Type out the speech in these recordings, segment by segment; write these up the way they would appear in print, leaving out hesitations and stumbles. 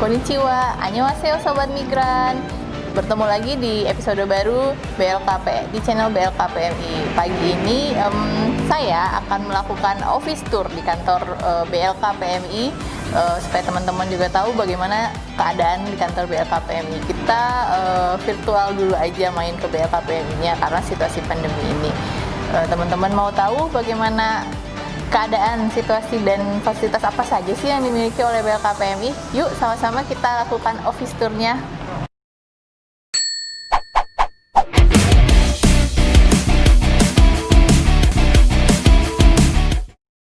Konnichiwa, annyeonghaseyo Sobat Migran. Bertemu lagi di episode baru BLKP di channel BLKPMI. Pagi ini saya akan melakukan office tour di kantor BLKPMI supaya teman-teman juga tahu bagaimana keadaan di kantor BLKPMI. Kita virtual dulu aja main ke BLKPMI-nya karena situasi pandemi ini. Teman-teman mau tahu bagaimana keadaan, situasi, dan fasilitas apa saja sih yang dimiliki oleh BLKPMI? Yuk sama-sama kita lakukan office tour-nya.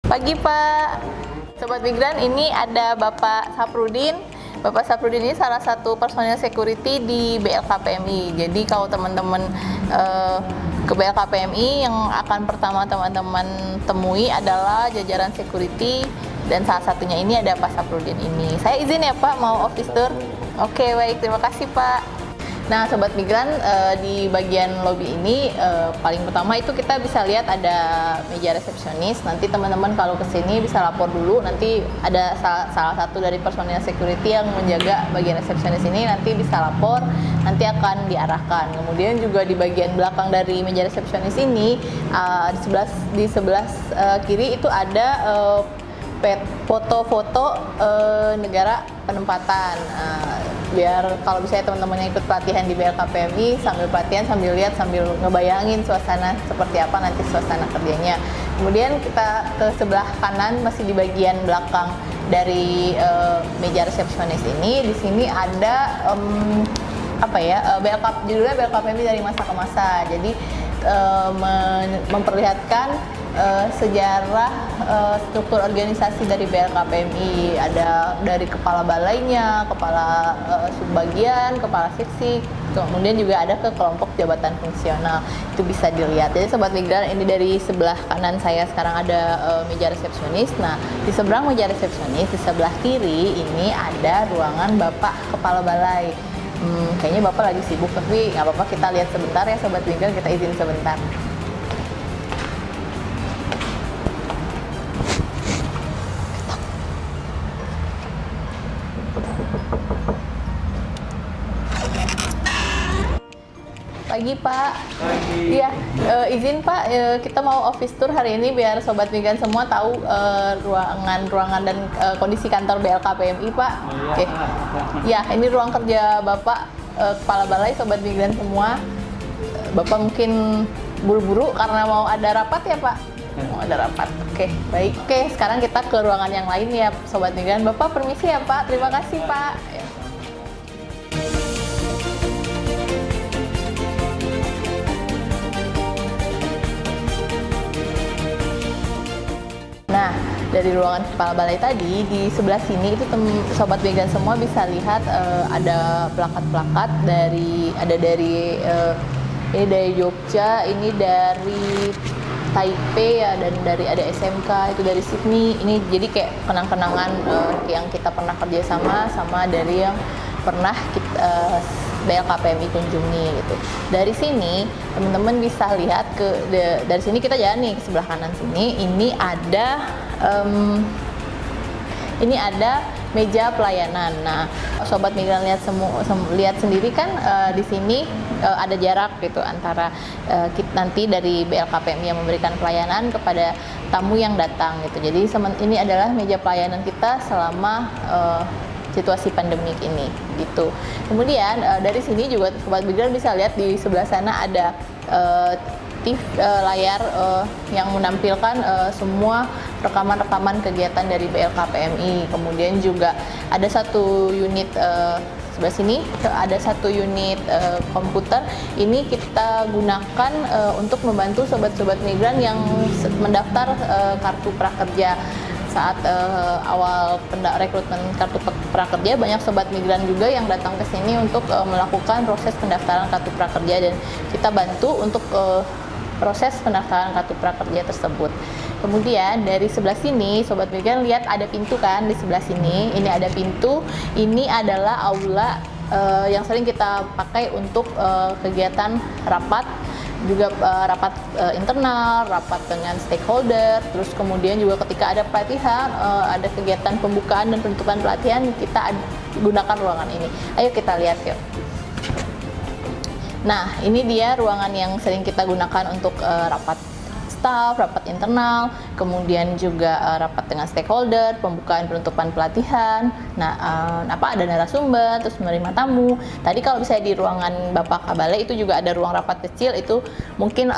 Pagi Pak, Sobat Migran, ini ada Bapak Saprudin. Bapak Saprudin ini salah satu personil security di BLKPMI. Jadi kalau teman-teman ke BLKPMI, yang akan pertama teman-teman temui adalah jajaran security, dan salah satunya ini ada Pak Saprudin ini. Saya izin ya Pak, mau office tour. Oke, baik, terima kasih Pak. Nah, Sobat Migran, di bagian lobby ini paling pertama itu kita bisa lihat ada meja resepsionis. Nanti teman-teman kalau kesini bisa lapor dulu. Nanti ada salah satu dari personil security yang menjaga bagian resepsionis ini. Nanti bisa lapor, nanti akan diarahkan. Kemudian juga di bagian belakang dari meja resepsionis ini, di sebelah kiri itu ada foto-foto negara penempatan. Biar kalau misalnya teman-teman yang ikut pelatihan di BLKPMI, sambil pelatihan sambil lihat, sambil ngebayangin suasana seperti apa nanti suasana kerjanya. Kemudian kita ke sebelah kanan, masih di bagian belakang dari meja resepsionis ini. Di sini ada judulnya BLKPMI dari masa ke masa. Jadi memperlihatkan sejarah struktur organisasi dari BLKPMI. Ada dari kepala balainya, kepala subbagian, kepala seksi, kemudian juga ada ke kelompok jabatan fungsional. Itu bisa dilihat. Jadi Sobat Migran, ini dari sebelah kanan saya sekarang ada meja resepsionis. Nah, di seberang meja resepsionis, di sebelah kiri ini ada ruangan Bapak Kepala Balai. Kayaknya Bapak lagi sibuk, tapi nggak apa-apa, kita lihat sebentar ya Sobat Migran, kita izin sebentar. Pagi Pak. Pagi. Iya, izin Pak, kita mau office tour hari ini biar Sobat Migran semua tahu ruangan dan kondisi kantor BLKPMI Pak. Oke. Ya, ini ruang kerja Bapak Kepala Balai, Sobat Migran semua. Bapak mungkin buru-buru karena mau ada rapat ya Pak? Mau ada rapat. Oke, baik. Oke, sekarang kita ke ruangan yang lain ya Sobat Migran. Bapak permisi ya Pak. Terima kasih Pak. Nah, dari ruangan Kepala Balai tadi, di sebelah sini itu Sobat Migran semua bisa lihat ada plakat-plakat dari ini dari Jogja, ini dari Taipei ya, dan dari ada SMK, itu dari Sydney. Ini jadi kayak kenang-kenangan yang kita pernah kerjasama sama dari yang pernah BLKPMI kunjungi gitu. Dari sini teman-teman bisa lihat dari sini kita jalan nih ke sebelah kanan sini. Ini ada meja pelayanan. Nah, Sobat Migran lihat sendiri kan di sini ada jarak gitu antara nanti dari BLKPMI yang memberikan pelayanan kepada tamu yang datang gitu. Jadi ini adalah meja pelayanan kita selama situasi pandemik ini gitu. Kemudian dari sini juga Sobat Migran bisa lihat di sebelah sana ada layar yang menampilkan semua rekaman-rekaman kegiatan dari BLKPMI. Kemudian juga ada satu unit sebelah sini, ada satu unit komputer. Ini kita gunakan untuk membantu sobat-sobat migran yang mendaftar kartu prakerja. Saat awal rekrutmen kartu prakerja, banyak sobat migran juga yang datang ke sini untuk melakukan proses pendaftaran kartu prakerja, dan kita bantu untuk proses pendaftaran kartu prakerja tersebut. Kemudian dari sebelah sini Sobat Migran lihat ada pintu kan di sebelah sini. Ini ada pintu. Ini adalah aula yang sering kita pakai untuk kegiatan rapat, juga rapat internal, rapat dengan stakeholder, terus kemudian juga ketika ada pelatihan, ada kegiatan pembukaan dan penutupan pelatihan, kita gunakan ruangan ini. Ayo kita lihat yuk. Nah, ini dia ruangan yang sering kita gunakan untuk rapat staff, rapat internal, kemudian juga rapat dengan stakeholder, pembukaan penutupan pelatihan. Nah, ada narasumber, terus menerima tamu. Tadi kalau misalnya di ruangan Bapak Kabale itu juga ada ruang rapat kecil, itu mungkin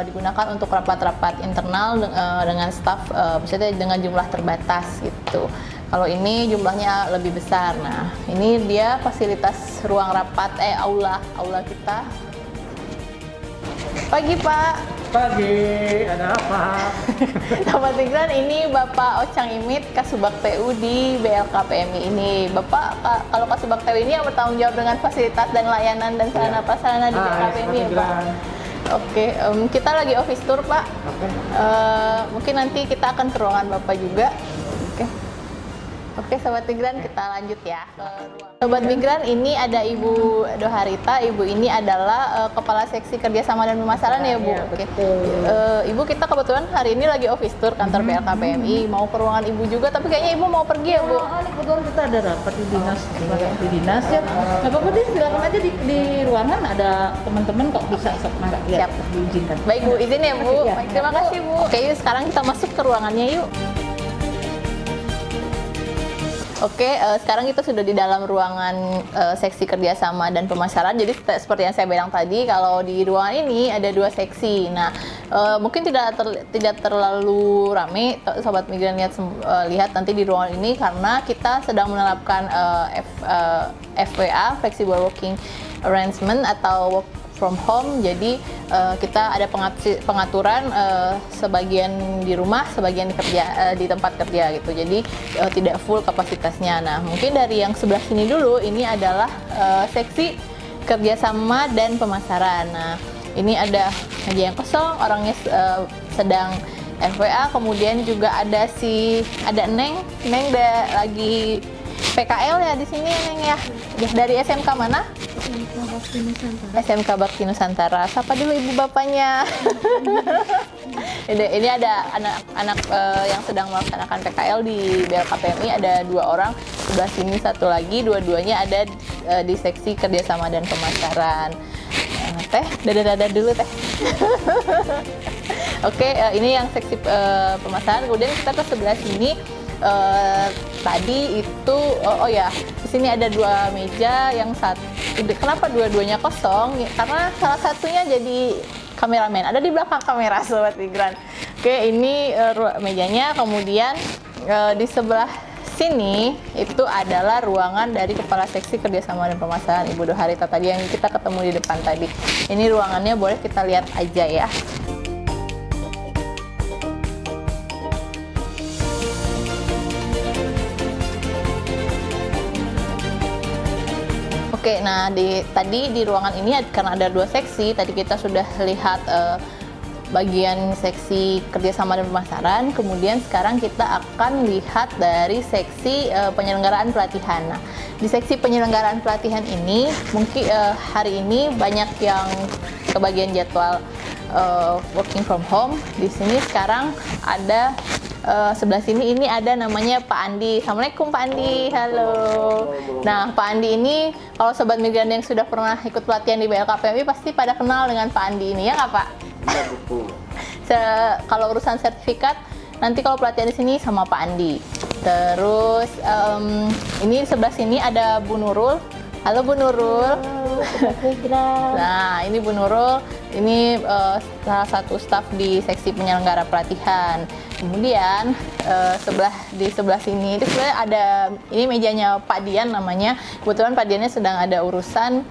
digunakan untuk rapat-rapat internal dengan staff, misalnya dengan jumlah terbatas gitu. Kalau ini jumlahnya lebih besar. Nah, ini dia fasilitas ruang rapat aula kita. Pagi Pak. Pagi, ada apa? Sobat Migran, ini Bapak Ocang Imit, Kasubag TU di BLKPMI ini. Bapak, kalau Kasubag TU ini yang bertanggung jawab dengan fasilitas dan layanan dan sarana prasarana di BLKPMI ya Pak? Oke, kita lagi office tour Pak. Mungkin nanti kita akan ke ruangan Bapak juga. Oke, Sobat Migran, kita lanjut ya ke ruang. Sobat Migran, ini ada Ibu Doharita. Ibu ini adalah Kepala Seksi Kerjasama dan Pemasaran ya Bu? Ya, Oke. Ibu, kita kebetulan hari ini lagi office tour kantor BLKPMI. Mau ke ruangan Ibu juga, tapi kayaknya Ibu mau pergi ya Bu? Ini kebetulan kita ada rapat di dinas ya. Nggak apa-apa deh, silakan aja di ruangan ada teman-teman kok bisa Siap. diizinkan. Baik Bu, izin ya Bu. Ya. Baik, terima kasih Bu. Oke, yuk sekarang kita masuk ke ruangannya yuk. Oke, sekarang kita sudah di dalam ruangan seksi kerjasama dan pemasaran. Jadi seperti yang saya bilang tadi, kalau di ruangan ini ada 2 seksi. Nah, mungkin tidak terlalu rame, Sobat Migran lihat nanti di ruangan ini karena kita sedang menerapkan FWA (Flexible Working Arrangement) atau work from home. Jadi kita ada pengaturan sebagian di rumah, sebagian di tempat kerja gitu. Jadi tidak full kapasitasnya. Nah, mungkin dari yang sebelah sini dulu, ini adalah seksi kerjasama dan pemasaran. Nah, ini ada meja yang kosong, orangnya sedang FWA. Kemudian juga ada Neng lagi PKL ya di sini ya Neng ya. Dari SMK mana? SMK Bakti Nusantara. Sapa dulu ibu bapaknya. Ini ada anak-anak yang sedang melaksanakan PKL di BLKPMI, ada 2 orang, sebelah sini 1 lagi, dua-duanya ada di seksi kerjasama dan pemasaran. Teh, dada dulu teh. Oke, ini yang seksi pemasaran. Kemudian kita ke sebelah sini. Tadi itu di sini ada 2 meja, yang kenapa dua-duanya kosong? Karena salah satunya jadi kameramen, ada di belakang kamera Sobat Migran. Oke, ini mejanya. Kemudian di sebelah sini itu adalah ruangan dari Kepala Seksi Kerjasama dan Pemasaran Ibu Doharita tadi yang kita ketemu di depan tadi. Ini ruangannya, boleh kita lihat aja ya. Oke, nah tadi di ruangan ini karena ada 2 seksi, tadi kita sudah lihat bagian seksi kerjasama dan pemasaran, kemudian sekarang kita akan lihat dari seksi penyelenggaraan pelatihan. Nah, di seksi penyelenggaraan pelatihan ini mungkin hari ini banyak yang kebagian jadwal working from home. Di sini sekarang ada sebelah sini ini ada namanya Pak Andi. Assalamualaikum Pak Andi, halo. Nah, Pak Andi ini kalau Sobat Migran yang sudah pernah ikut pelatihan di BLKPMI pasti pada kenal dengan Pak Andi ini, ya nggak Pak? Iya betul. Kalau urusan sertifikat nanti kalau pelatihan di sini sama Pak Andi. Terus ini sebelah sini ada Bu Nurul. Halo Bu Nurul. Nah, ini Bu Nurul. Ini salah satu staf di seksi penyelenggara pelatihan. Kemudian di sebelah sini itu sebenarnya ada ini mejanya Pak Dian namanya. Kebetulan Pak Diannya sedang ada urusan.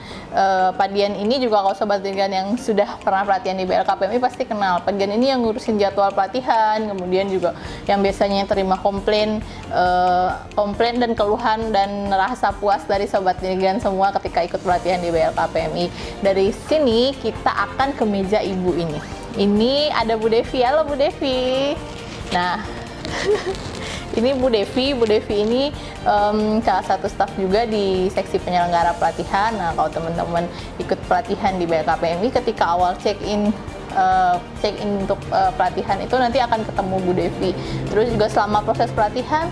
Pak Dian ini juga kalau Sobat Migran yang sudah pernah pelatihan di BLKPMI pasti kenal. Pak Dian ini yang ngurusin jadwal pelatihan, kemudian juga yang biasanya terima komplain dan keluhan dan rasa puas dari Sobat Migran semua ketika ikut pelatihan di BLKPMI. Dari sini kita akan ke meja Ibu ini. Ini ada Bu Devi. Halo Bu Devi. Nah, Ini Bu Devi. Bu Devi ini salah satu staf juga di seksi penyelenggara pelatihan. Nah, kalau teman-teman ikut pelatihan di BLKPMI, ketika awal check-in untuk pelatihan itu nanti akan ketemu Bu Devi. Terus juga selama proses pelatihan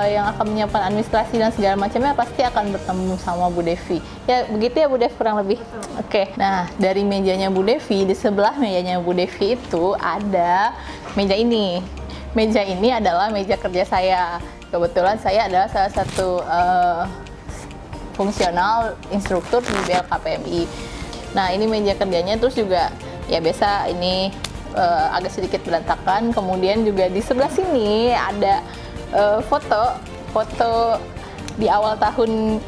yang akan menyiapkan administrasi dan segala macamnya pasti akan bertemu sama Bu Devi. Ya begitu ya Bu Devi kurang lebih. Oke. Nah, dari mejanya Bu Devi, di sebelah mejanya Bu Devi itu ada meja ini. Meja ini adalah meja kerja saya. Kebetulan saya adalah salah satu fungsional instruktur di BLKPMI. Nah, ini meja kerjanya, terus juga ya biasa ini agak sedikit berantakan. Kemudian juga di sebelah sini ada foto di awal tahun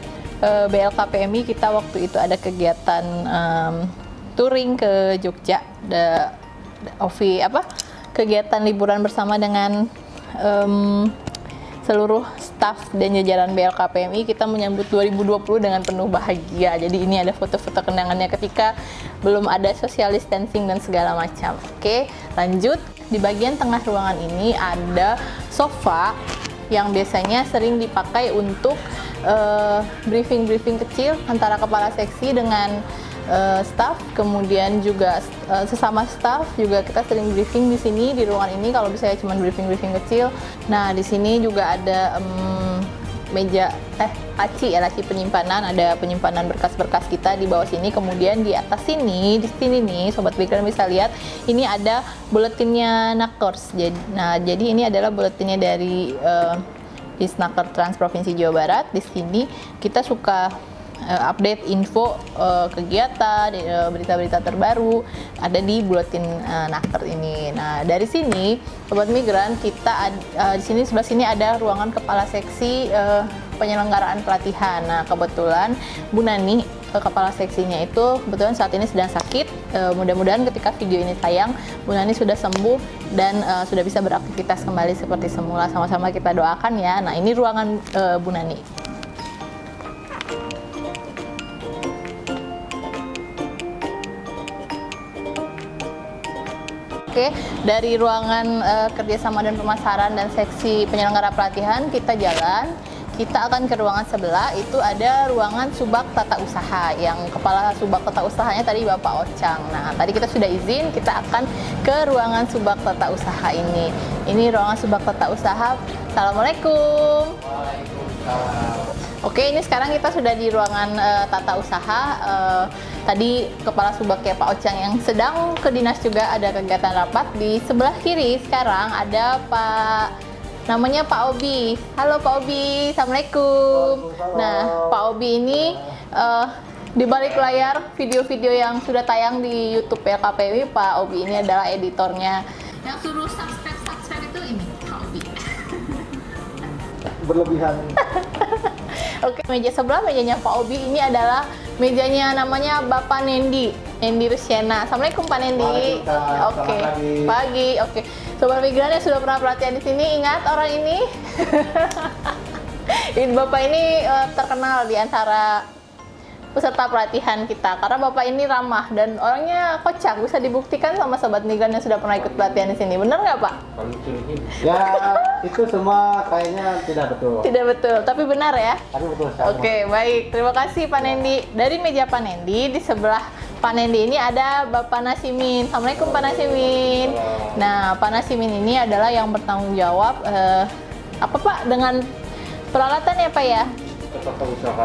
BLKPMI. Kita waktu itu ada kegiatan touring ke Jogja, kegiatan liburan bersama dengan seluruh staf dan jajaran BLKPMI. Kita menyambut 2020 dengan penuh bahagia. Jadi ini ada foto-foto kenangannya ketika belum ada social distancing dan segala macam. Oke, lanjut. Di bagian tengah ruangan ini ada sofa yang biasanya sering dipakai untuk briefing-briefing kecil antara kepala seksi dengan staff, kemudian juga sesama staff juga kita sering briefing di sini di ruangan ini kalau bisa cuma briefing kecil. Nah, di sini juga ada meja laci penyimpanan, ada penyimpanan berkas-berkas kita di bawah sini. Kemudian di atas sini, di sini nih Sobat Migran bisa lihat ini ada buletinnya Nakers. Jadi ini adalah buletinnya dari Disnaker Trans Provinsi Jawa Barat. Di sini kita suka update info kegiatan, berita-berita terbaru ada di buletin Naker ini. Nah, dari sini Sobat Migran kita di sini sebelah sini ada ruangan kepala seksi penyelenggaraan pelatihan. Nah, kebetulan Bu Nani kepala seksinya itu kebetulan saat ini sedang sakit. Mudah-mudahan ketika video ini tayang Bu Nani sudah sembuh dan sudah bisa beraktivitas kembali seperti semula. Sama-sama kita doakan ya. Nah, ini ruangan Bu Nani. Oke, dari ruangan kerjasama dan pemasaran dan seksi penyelenggara pelatihan kita jalan. Kita akan ke ruangan sebelah, itu ada ruangan Subak Tata Usaha. Yang kepala Subak Tata Usahanya tadi Bapak Ocang. Nah, tadi kita sudah izin, kita akan ke ruangan Subak Tata Usaha ini. Ini ruangan Subak Tata Usaha. Assalamualaikum. Waalaikumsalam. Oke, ini sekarang kita sudah di ruangan tata usaha. Tadi Kepala Subaknya Pak Ocang yang sedang ke dinas juga ada kegiatan rapat. Di sebelah kiri sekarang ada namanya Pak Obi. Halo Pak Obi, Assalamualaikum. Nah, Pak Obi ini di balik layar video-video yang sudah tayang di YouTube BLKPMI, Pak Obi ini adalah editornya. Yang suruh subscribe itu ini Pak Obi. Berlebihan. Oke, meja sebelah mejanya Pak Obi ini adalah mejanya namanya Bapak Nendi Rusiana. Assalamualaikum Pak Nendi. Oke, pagi. Oke, Sobat Migran yang sudah pernah pelatihan di sini ingat orang ini. Bapak ini terkenal di antara peserta pelatihan kita karena Bapak ini ramah dan orangnya kocak, bisa dibuktikan sama Sobat Migran yang sudah pernah ikut pelatihan di sini. Benar nggak Pak? Ya, itu semua kayaknya tidak betul. Tidak betul, tapi benar ya? Tapi betul sekali. Oke, baik. Terima kasih Pak Nendi. Dari meja Pak Nendi, di sebelah Pak Nendi ini ada Bapak Nasimin. Assalamualaikum Pak Nasimin. Nah, Pak Nasimin ini adalah yang bertanggung jawab apa Pak dengan peralatan ya Pak ya?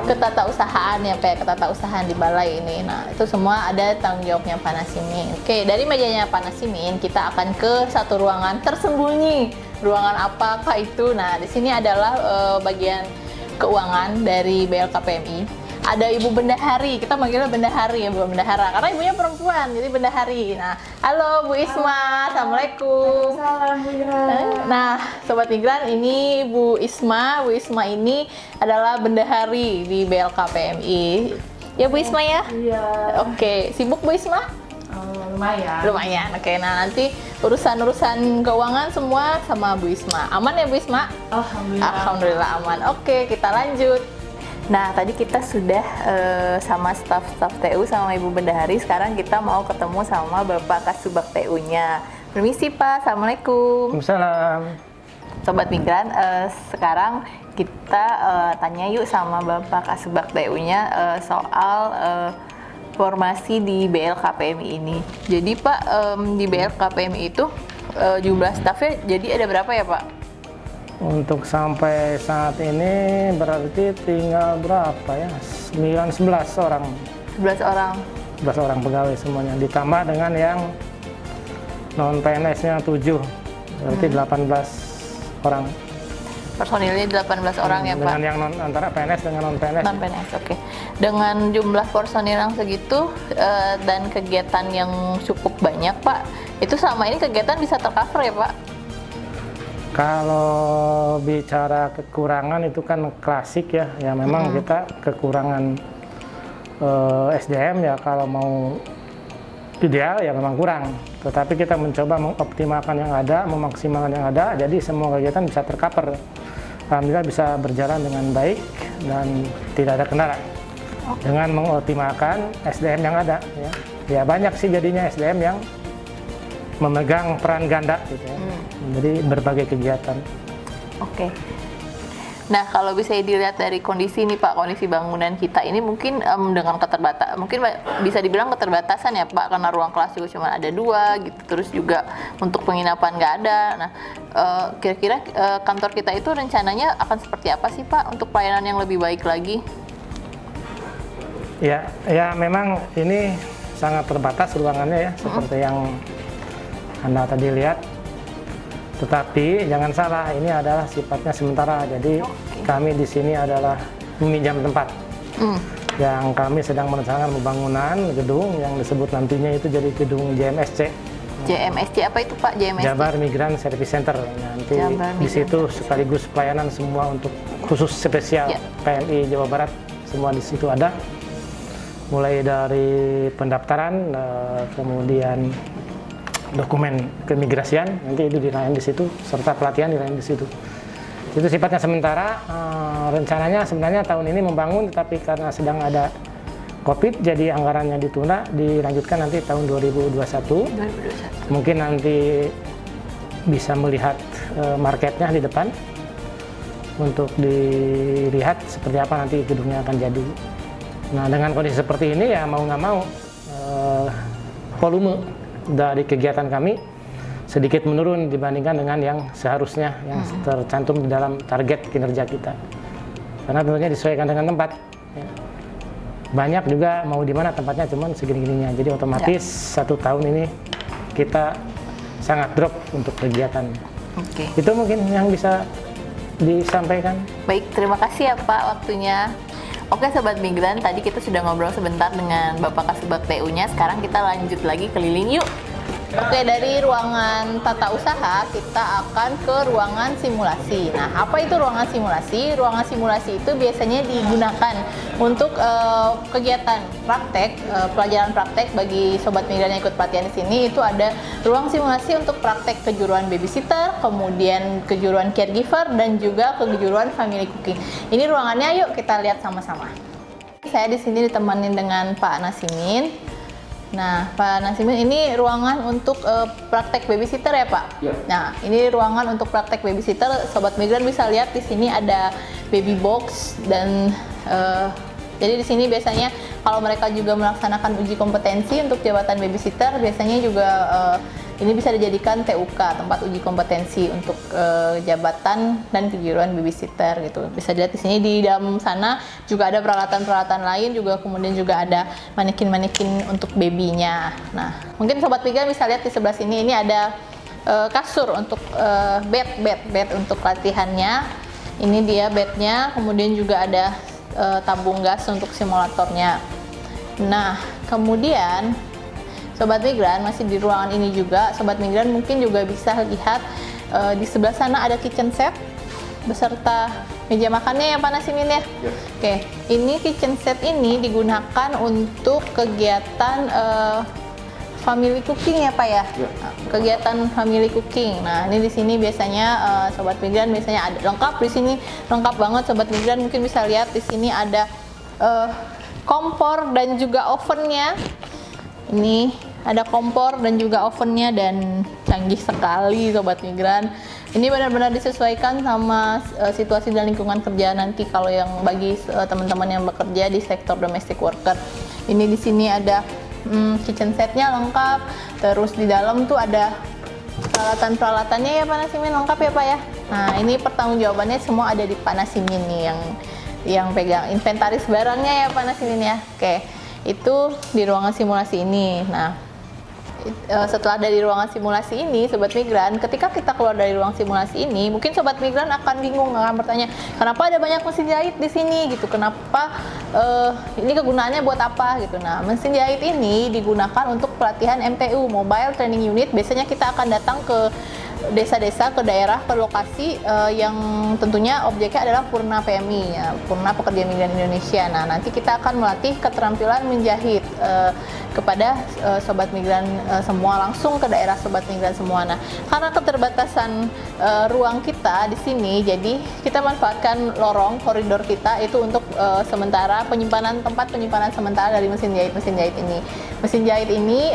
Ketatausahaan ya Pak, ketatausahaan di balai ini. Nah, itu semua ada tanggung jawabnya Pak Nasimin. Oke, dari mejanya Pak Nasimin kita akan ke satu ruangan tersembunyi. Ruangan apakah itu? Nah, di sini adalah bagian keuangan dari BLKPMI. Ada Ibu Bendahari, kita manggilnya Bendahari ya, Bu Bendahara, karena ibunya perempuan, jadi Bendahari. Nah, halo Bu Isma, Assalamualaikum. Salam Migran. Nah, Sobat Migran, ini Bu Isma. Bu Isma ini adalah Bendahari di BLKPMI. Ya Bu Isma ya? Iya. Oke, sibuk Bu Isma? Lumayan. Lumayan. Oke, nah nanti urusan keuangan semua sama Bu Isma. Aman ya Bu Isma? Alhamdulillah. Alhamdulillah aman. Oke, kita lanjut. Nah, tadi kita sudah sama staf TU sama Ibu Bendahari. Sekarang kita mau ketemu sama Bapak Kasubag TU-nya. Permisi Pak, Assalamualaikum. Waalaikumsalam. Sobat Migran, sekarang kita tanya yuk sama Bapak Kasubag TU-nya soal formasi di BLKPMI ini. Jadi Pak, di BLKPMI itu jumlah stafnya jadi ada berapa ya Pak? Untuk sampai saat ini berarti tinggal berapa ya? 11 orang. 11 orang. 11 orang pegawai semuanya. Ditambah dengan yang non PNS-nya 7. Berarti 18 orang. Personilnya 18 orang ya Pak? Dengan yang antara PNS dengan non PNS. Non PNS, oke. Dengan jumlah personil yang segitu dan kegiatan yang cukup banyak Pak, itu selama ini kegiatan bisa tercover ya Pak? Kalau bicara kekurangan itu kan klasik ya, ya memang kita kekurangan SDM ya, kalau mau ideal ya memang kurang. Tetapi kita mencoba mengoptimalkan yang ada, memaksimalkan yang ada, jadi semua kegiatan bisa tercover. Alhamdulillah bisa berjalan dengan baik dan tidak ada kendala. Dengan mengoptimalkan SDM yang ada ya. Ya banyak sih jadinya SDM yang memegang peran ganda gitu ya. Jadi berbagai kegiatan. Oke. Nah, kalau bisa dilihat dari kondisi nih Pak, kondisi bangunan kita ini mungkin dengan mungkin bisa dibilang keterbatasan ya Pak, karena ruang kelas juga cuma ada 2 gitu, terus juga untuk penginapan nggak ada. Nah, kira-kira kantor kita itu rencananya akan seperti apa sih Pak untuk pelayanan yang lebih baik lagi? Ya memang ini sangat terbatas ruangannya ya, seperti yang Anda tadi lihat. Tetapi jangan salah, ini adalah sifatnya sementara. Jadi kami di sini adalah meminjam tempat. Yang kami sedang merencanakan pembangunan gedung yang disebut nantinya itu jadi gedung JMSC. JMSC apa itu Pak? JMSC? Jabar Migran Service Center. Nanti di situ sekaligus pelayanan semua untuk khusus spesial PMI Jawa Barat, semua di situ ada. Mulai dari pendaftaran, kemudian dokumen keimigrasian, nanti itu dilayani di situ, serta pelatihan dilayani di situ. Itu sifatnya sementara. Rencananya sebenarnya tahun ini membangun, tetapi karena sedang ada COVID, jadi anggarannya ditunda, dilanjutkan nanti tahun 2021. Mungkin nanti bisa melihat marketnya di depan untuk dilihat seperti apa nanti gedungnya akan jadi. Nah, dengan kondisi seperti ini ya mau nggak mau volume dari kegiatan kami sedikit menurun dibandingkan dengan yang seharusnya yang tercantum di dalam target kinerja kita. Karena tentunya disesuaikan dengan tempat. Ya. Banyak juga mau di mana tempatnya cuman segini-gininya. Jadi otomatis 1 tahun ini kita sangat drop untuk kegiatan. Oke. Itu mungkin yang bisa disampaikan. Baik, terima kasih ya Pak waktunya. Oke Sobat Migran, tadi kita sudah ngobrol sebentar dengan Bapak Kasubag TU-nya. Sekarang kita lanjut lagi keliling yuk. Oke, dari ruangan tata usaha kita akan ke ruangan simulasi. Nah, apa itu ruangan simulasi? Ruangan simulasi itu biasanya digunakan untuk kegiatan praktek, pelajaran praktek bagi Sobat Migran yang ikut pelatihan di sini. Itu ada ruang simulasi untuk praktek kejuruan babysitter, kemudian kejuruan caregiver, dan juga kejuruan family cooking. Ini ruangannya, yuk kita lihat sama-sama. Saya di sini ditemani dengan Pak Nasimin. Nah, Pak Nasimin, ini ruangan untuk praktek babysitter ya, Pak? Ya. Nah, ini ruangan untuk praktek babysitter. Sobat Migran bisa lihat di sini ada baby box dan jadi di sini biasanya kalau mereka juga melaksanakan uji kompetensi untuk jabatan babysitter, biasanya juga ini bisa dijadikan TUK, tempat uji kompetensi untuk jabatan dan kejuruan babysitter gitu. Bisa dilihat di sini, di dalam sana juga ada peralatan-peralatan lain, juga kemudian juga ada manekin-manekin untuk babynya. Nah, mungkin Sobat Migran bisa lihat di sebelah sini, ini ada kasur untuk bed untuk latihannya. Ini dia bednya, kemudian juga ada tabung gas untuk simulatornya. Nah, kemudian Sobat Migran masih di ruangan ini juga. Sobat Migran mungkin juga bisa lihat di sebelah sana ada kitchen set beserta meja makannya ya Pak Nasimin ya. Yes. Oke, ini kitchen set ini digunakan untuk kegiatan family cooking ya Pak ya. Yes. Kegiatan family cooking. Nah, ini di sini biasanya Sobat Migran biasanya ada lengkap di sini, lengkap banget Sobat Migran. Mungkin bisa lihat di sini ada kompor dan juga ovennya. Ini ada kompor dan juga ovennya, dan canggih sekali Sobat Migran. Ini benar-benar disesuaikan sama situasi dan lingkungan kerja nanti kalau yang bagi teman-teman yang bekerja di sektor domestic worker. Ini di sini ada kitchen setnya lengkap, terus di dalam tuh ada peralatan-peralatannya ya Pak Nasimin, lengkap ya Pak ya. Nah ini pertanggungjawabannya semua ada di Pak Nasimin nih yang pegang inventaris barangnya ya Pak Nasimin ya. Oke, itu di ruangan simulasi ini. Nah setelah dari ruangan simulasi ini Sobat Migran, ketika kita keluar dari ruang simulasi ini, mungkin Sobat Migran akan bingung, akan bertanya, kenapa ada banyak mesin jahit di sini gitu, kenapa ini kegunaannya buat apa gitu. Nah mesin jahit ini digunakan untuk pelatihan MTU, Mobile Training Unit. Biasanya kita akan datang ke desa-desa, ke daerah, ke lokasi yang tentunya objeknya adalah Purna PMI ya, Purna Pekerja Migran Indonesia. Nah nanti kita akan melatih keterampilan menjahit kepada Sobat Migran semua, langsung ke daerah Sobat Migran semua. Nah karena keterbatasan ruang kita di sini, jadi kita manfaatkan lorong koridor kita itu untuk sementara tempat penyimpanan sementara dari mesin jahit ini. Mesin jahit ini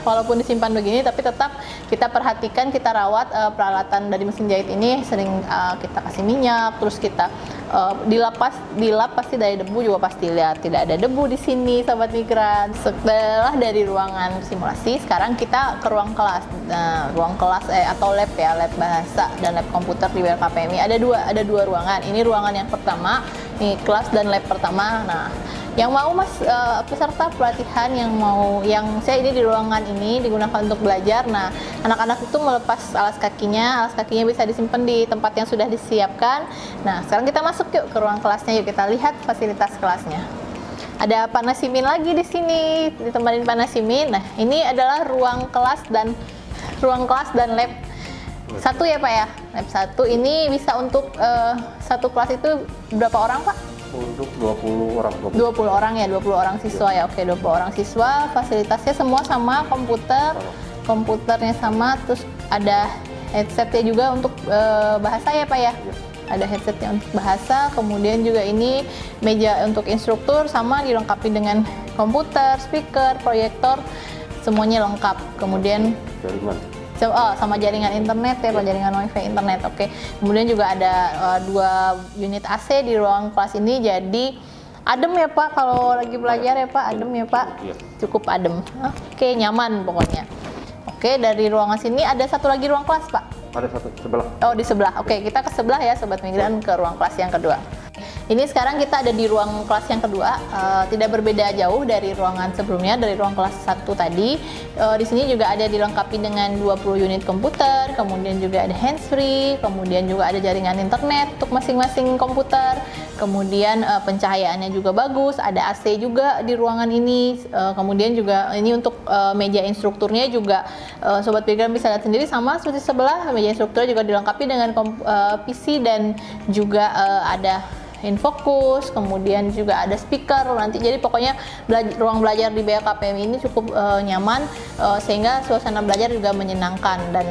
walaupun disimpan begini, tapi tetap kita perhatikan, kita rawat peralatan dari mesin jahit ini. Sering kita kasih minyak, terus kita dilap pasti dari debu juga pasti lihat tidak ada debu di sini Sobat Migran. Setelah dari ruangan simulasi, sekarang kita ke ruang kelas. Nah, ruang kelas atau lab ya, lab bahasa dan lab komputer di BLKPMI ada dua ruangan. Ini ruangan yang pertama, ini kelas dan lab pertama. Nah yang mau peserta pelatihan yang saya ini di ruangan ini digunakan untuk belajar. Nah anak-anak itu melepas alas kakinya bisa disimpan di tempat yang sudah disiapkan. Nah sekarang kita masuk yuk ke ruang kelasnya, yuk kita lihat fasilitas kelasnya. Ada Pak Nasimin lagi di sini, ditempatin Pak Nasimin. Nah ini adalah ruang kelas dan lab satu ya Pak ya. Lab satu ini bisa untuk satu kelas itu berapa orang Pak? Untuk 20 orang. 20 orang ya, 20 orang siswa ya. Oke, 20 orang siswa, fasilitasnya semua sama, komputernya sama, terus ada headsetnya juga untuk bahasa ya Pak ya. Ada headsetnya untuk bahasa, kemudian juga ini meja untuk instruktur sama, dilengkapi dengan komputer, speaker, proyektor, semuanya lengkap. Kemudian Jaringan. Sama jaringan internet ya Pak, jaringan wifi internet. Oke. Kemudian juga ada 2 unit AC di ruang kelas ini, jadi adem ya Pak kalau lagi belajar ya Pak, adem ya Pak, cukup adem. Oke, nyaman pokoknya. Oke, dari ruangan sini ada satu lagi ruang kelas Pak. Ada satu sebelah. Oh di sebelah. Oke, kita ke sebelah ya Sobat Migran, ke ruang kelas yang kedua. Ini sekarang kita ada di ruang kelas yang kedua, tidak berbeda jauh dari ruangan sebelumnya, dari ruang kelas 1 tadi. Di sini juga ada dilengkapi dengan 20 unit komputer, kemudian juga ada handsfree, kemudian juga ada jaringan internet untuk masing-masing komputer, kemudian pencahayaannya juga bagus, ada AC juga di ruangan ini, kemudian juga ini untuk meja instrukturnya juga Sobat Migran bisa lihat sendiri sama seperti sebelah, meja instruktur juga dilengkapi dengan PC dan juga ada InFocus, kemudian juga ada speaker nanti. Jadi pokoknya ruang belajar di BLKPMI ini cukup nyaman, sehingga suasana belajar juga menyenangkan, dan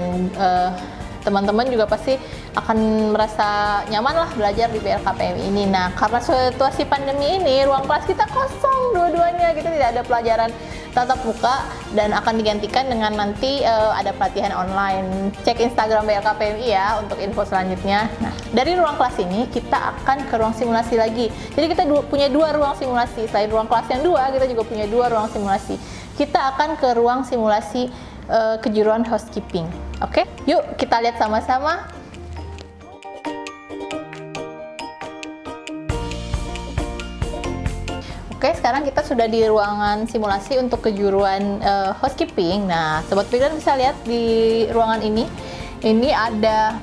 teman-teman juga pasti akan merasa nyaman lah belajar di BLKPMI ini. Nah karena situasi pandemi ini ruang kelas kita kosong dua-duanya, kita tidak ada pelajaran tatap muka dan akan digantikan dengan nanti ada pelatihan online. Cek Instagram BLKPMI ya untuk info selanjutnya. Nah dari ruang kelas ini kita akan ke ruang simulasi lagi. Jadi kita punya 2 ruang simulasi. Selain ruang kelas yang 2, kita juga punya 2 ruang simulasi. Kita akan ke ruang simulasi kejuruan housekeeping. Oke, yuk kita lihat sama-sama. Oke, sekarang kita sudah di ruangan simulasi untuk kejuruan housekeeping. Nah, Sobat Migran bisa lihat di ruangan ini ada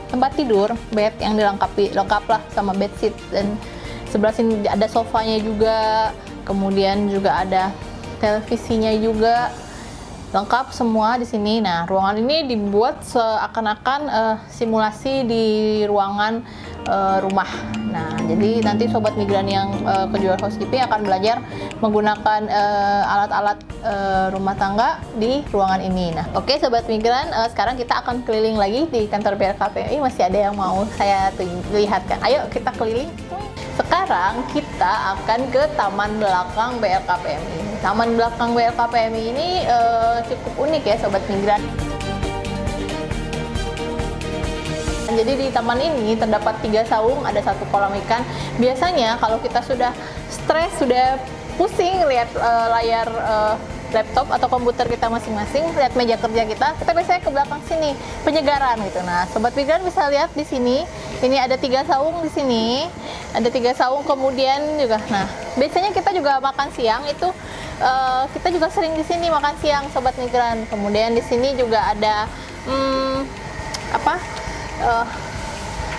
tempat tidur, bed yang lengkap lah sama bedsheet, dan sebelah sini ada sofanya juga, kemudian juga ada televisinya juga, lengkap semua di sini. Nah, ruangan ini dibuat seakan-akan simulasi di ruangan rumah. Nah, jadi nanti Sobat Migran yang kejuruan housekeeping akan belajar menggunakan alat-alat rumah tangga di ruangan ini. Nah, oke Sobat Migran, sekarang kita akan keliling lagi di kantor BLKPMI. Masih ada yang mau saya lihatkan? Ayo kita keliling. Sekarang kita akan ke taman belakang BLKPMI. Taman belakang BLKPMI ini cukup unik ya Sobat Migran. Jadi di taman ini terdapat 3 saung, ada 1 kolam ikan. Biasanya kalau kita sudah stres, sudah pusing lihat layar laptop atau komputer kita masing-masing, lihat meja kerja kita biasanya ke belakang sini, penyegaran gitu. Nah, Sobat Migran bisa lihat di sini, ini ada 3 saung di sini, ada 3 saung, kemudian juga, nah, biasanya kita juga makan siang itu, kita juga sering di sini makan siang, Sobat Migran. Kemudian di sini juga ada,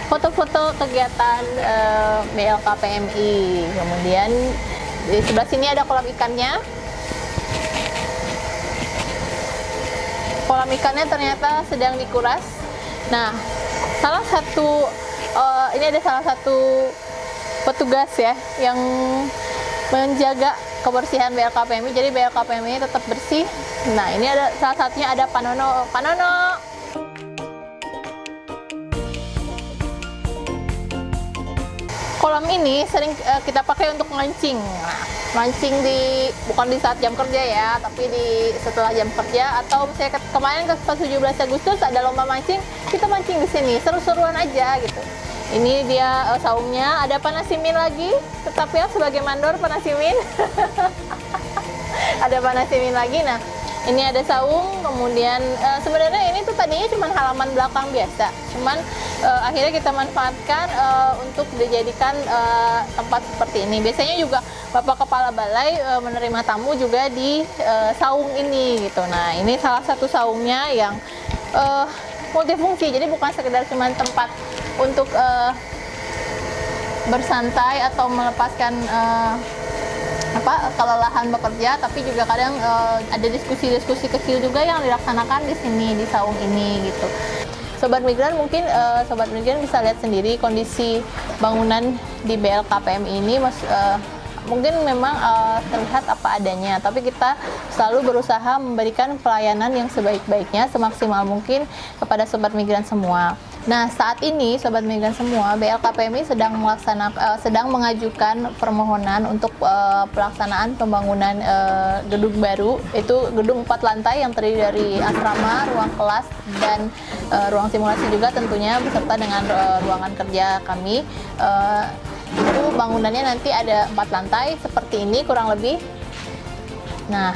foto-foto kegiatan BLKPMI. Kemudian di sebelah sini ada kolam ikannya. Kolam ikannya ternyata sedang dikuras. Nah, ini ada salah satu petugas ya yang menjaga kebersihan BLKPMI. Jadi BLKPMI tetap bersih. Nah, ini ada salah satunya ada Pak Nono. Pak Nono. Kolam ini sering kita pakai untuk mancing. Nah, mancing bukan di saat jam kerja ya, tapi setelah jam kerja, atau misalnya kemarin pas 17 Agustus ada lomba mancing, kita mancing di sini, seru-seruan aja gitu. Ini dia saungnya, ada Panasimin lagi, tetap ya sebagai mandor Panasimin. Ada Panasimin lagi. Nah, ini ada saung, kemudian sebenarnya ini tuh tadinya cuma halaman belakang biasa, cuman akhirnya kita manfaatkan untuk dijadikan tempat seperti ini. Biasanya juga Bapak Kepala Balai menerima tamu juga di saung ini gitu. Nah, ini salah satu saungnya yang multifungsi, jadi bukan sekedar cuma tempat untuk bersantai atau melepaskan kelelahan bekerja, tapi juga kadang ada diskusi-diskusi kecil juga yang dilaksanakan di sini, di saung ini gitu. Sobat Migran, mungkin Sobat Migran bisa lihat sendiri kondisi bangunan di BLKPMI ini, mungkin memang terlihat apa adanya, tapi kita selalu berusaha memberikan pelayanan yang sebaik-baiknya, semaksimal mungkin kepada Sobat Migran semua. Nah, saat ini Sobat Migran semua, BLKPMI sedang mengajukan permohonan untuk pelaksanaan pembangunan gedung baru, itu gedung 4 lantai yang terdiri dari asrama, ruang kelas, dan ruang simulasi juga tentunya beserta dengan ruangan kerja kami. Itu bangunannya nanti ada 4 lantai seperti ini kurang lebih. Nah,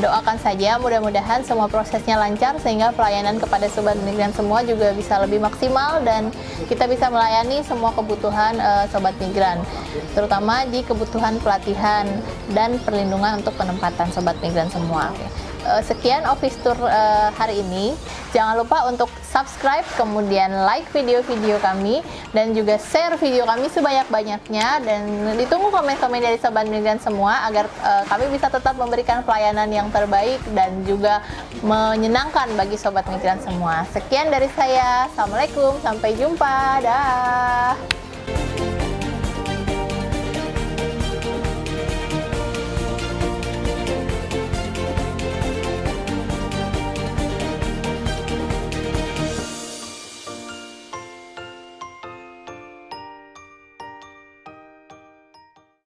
doakan saja mudah-mudahan semua prosesnya lancar sehingga pelayanan kepada Sobat Migran semua juga bisa lebih maksimal dan kita bisa melayani semua kebutuhan Sobat Migran, terutama di kebutuhan pelatihan dan perlindungan untuk penempatan Sobat Migran semua. Sekian office tour hari ini. Jangan lupa untuk subscribe, kemudian like video-video kami, dan juga share video kami sebanyak-banyaknya. Dan ditunggu komen-komen dari Sobat Migran semua agar kami bisa tetap memberikan pelayanan yang terbaik dan juga menyenangkan bagi Sobat Migran semua. Sekian dari saya. Assalamualaikum, sampai jumpa. Dah.